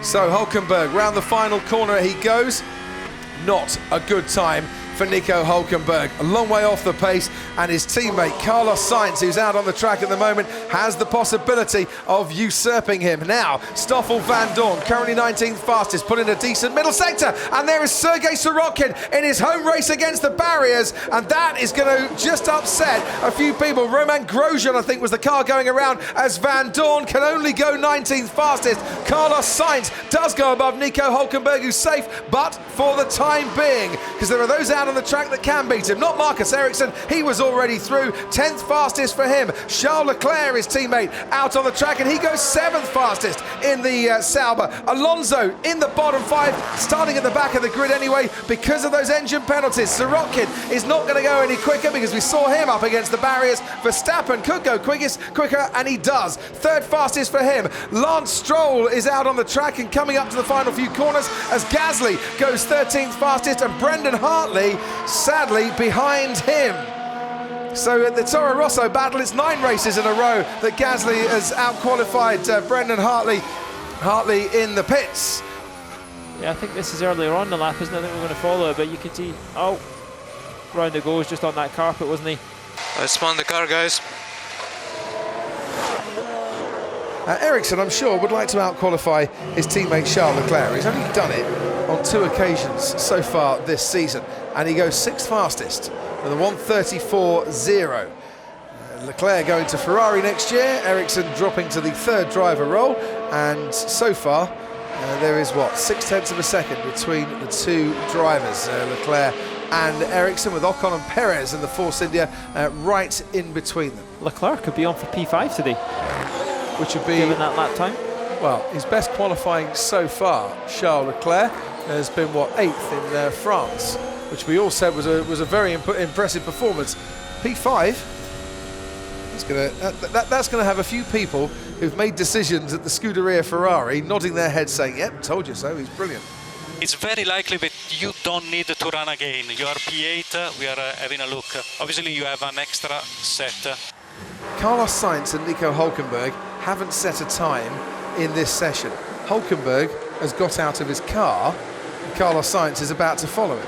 So Hulkenberg round the final corner he goes. Not a good time for Nico Hulkenberg. A long way off the pace, and his teammate Carlos Sainz, who's out on the track at the moment, has the possibility of usurping him. Now, Stoffel van Dorn, currently 19th fastest, put in a decent middle sector, and there is Sergei Sorokin in his home race against the barriers, and that is going to just upset a few people. Roman Grosjean, I think, was the car going around, as Van Dorn can only go 19th fastest. Carlos Sainz does go above Nico Hulkenberg, who's safe, but for the time being, because there are those out on the track that can beat him. Not Marcus Ericsson, he was already through. 10th fastest for him. Charles Leclerc, his teammate, out on the track, and he goes 7th fastest in the Sauber. Alonso in the bottom 5, starting at the back of the grid anyway because of those engine penalties. Sorokin is not going to go any quicker because we saw him up against the barriers. Verstappen could go quicker, and he does. 3rd fastest for him. Lance Stroll is out on the track and coming up to the final few corners as Gasly goes 13th fastest, and Brendan Hartley sadly behind him. So at the Toro Rosso battle, it's 9 races in a row that Gasly has out-qualified Brendan Hartley in the pits. Yeah, I think this is earlier on the lap, isn't it? I think we're going to follow it, but you can see, oh, round it goes, just on that carpet, wasn't he? Let's spawn the car, guys. Ericsson, I'm sure, would like to out-qualify his teammate Charles Leclerc. He's only done it on 2 occasions so far this season, and he goes 6th fastest with a 1:34.0. Leclerc going to Ferrari next year, Ericsson dropping to the 3rd driver role, and so far there is, 0.6 of a second between the 2 drivers, Leclerc and Ericsson, with Ocon and Perez in the Force India right in between them. Leclerc could be on for P5 today, which would be, given that lap time. Well, his best qualifying so far, Charles Leclerc, has been 8th in France, which we all said was a very impressive performance. P5. That's going to have a few people who've made decisions at the Scuderia Ferrari nodding their heads saying, "Yep, told you so. He's brilliant." It's very likely that you don't need to run again. You are P8. We are having a look. Obviously, you have an extra set. Carlos Sainz and Nico Hulkenberg haven't set a time in this session. Hulkenberg has got out of his car, and Carlos Sainz is about to follow him.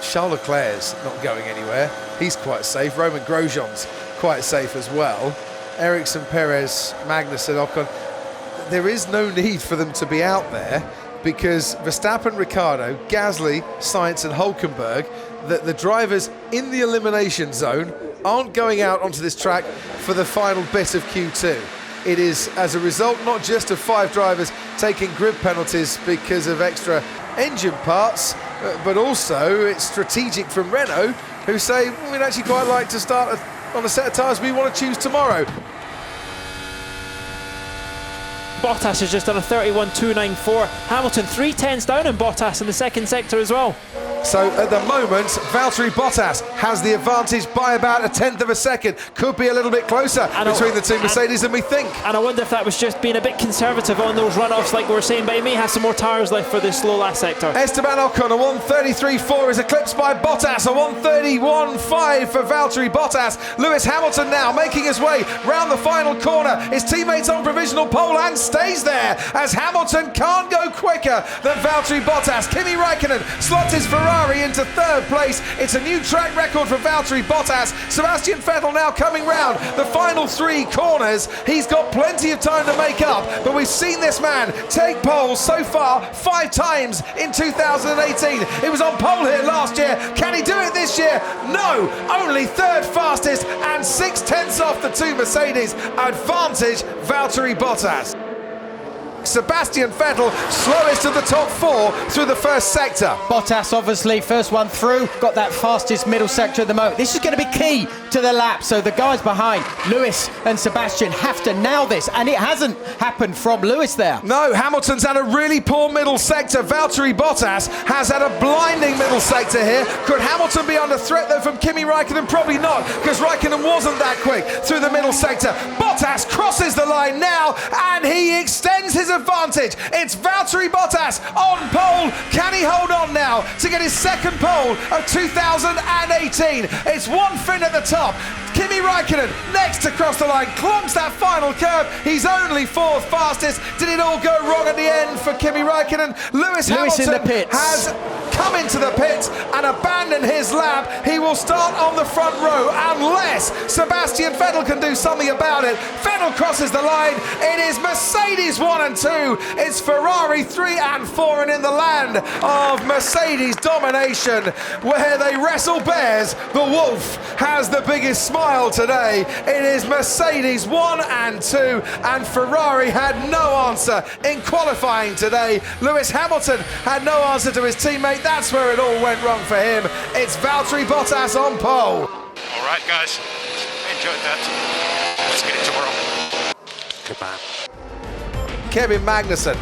Charles Leclerc's not going anywhere. He's quite safe. Roman Grosjean's quite safe as well. Ericsson, Perez, Magnussen, Ocon. There is no need for them to be out there because Verstappen, Ricciardo, Gasly, Sainz and Hulkenberg, the drivers in the elimination zone, aren't going out onto this track for the final bit of Q2. It is as a result not just of 5 drivers taking grid penalties because of extra engine parts, but also it's strategic from Renault, who say, we'd actually quite like to start on a set of tyres we want to choose tomorrow. Bottas has just done a 31.294. Hamilton 3/10s down in Bottas in the 2nd sector as well. So at the moment, Valtteri Bottas has the advantage by about 1/10 of a second. Could be a little bit closer between the 2 Mercedes than we think. And I wonder if that was just being a bit conservative on those runoffs like we were saying, but he may have some more tyres left for this slow last sector. Esteban Ocon, a 1:33.4 is eclipsed by Bottas, a 1:31.5 for Valtteri Bottas. Lewis Hamilton now making his way round the final corner. His teammates on provisional pole and stays there as Hamilton can't go quicker than Valtteri Bottas. Kimi Räikkönen slots his Ferrari into 3rd place. It's a new track record for Valtteri Bottas. Sebastian Vettel now coming round the final 3 corners. He's got plenty of time to make up, but we've seen this man take pole so far 5 times in 2018. He was on pole here last year. Can he do it this year? No, only 3rd fastest and 6/10 off the 2 Mercedes. Advantage Valtteri Bottas. Sebastian Vettel slowest of the top 4 through the 1st sector. Bottas obviously first one through, got that fastest middle sector at the moment. This is going to be key to the lap, so the guys behind, Lewis and Sebastian, have to nail this, and it hasn't happened from Lewis there. No, Hamilton's had a really poor middle sector. Valtteri Bottas has had a blinding middle sector here. Could Hamilton be under threat though from Kimi Räikkönen? Probably not, because Räikkönen wasn't that quick through the middle sector. Bottas crosses the line now, and he extends his his advantage. It's Valtteri Bottas on pole. Can he hold on now to get his second pole of 2018? It's one fin at the top. Kimi Raikkonen next to cross the line, clumps that final curve. He's only fourth fastest. Did it all go wrong at the end for Kimi Raikkonen? Lewis Hamilton in the pits. has come into the pits and abandoned his lap. He will start on the front row unless Sebastian Vettel can do something about it. Vettel crosses the line. It is Mercedes 1 and 2. It's Ferrari 3 and 4. And in the land of Mercedes domination, where they wrestle bears, the wolf has the biggest smile today. It is Mercedes 1 and 2, and Ferrari had no answer in qualifying today. Lewis Hamilton had no answer to his teammate. That's where it all went wrong for him. It's Valtteri Bottas on pole. All right, guys, enjoyed that. Let's get it tomorrow. Good man. Kevin Magnussen,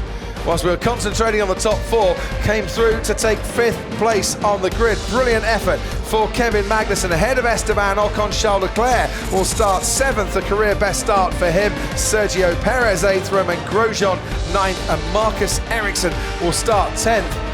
whilst we were concentrating on the top four, came through to take 5th place on the grid. Brilliant effort for Kevin Magnussen, ahead of Esteban Ocon. Charles Leclerc will start 7th, a career best start for him. Sergio Perez 8th, Romain Grosjean 9th, and Marcus Ericsson will start 10th.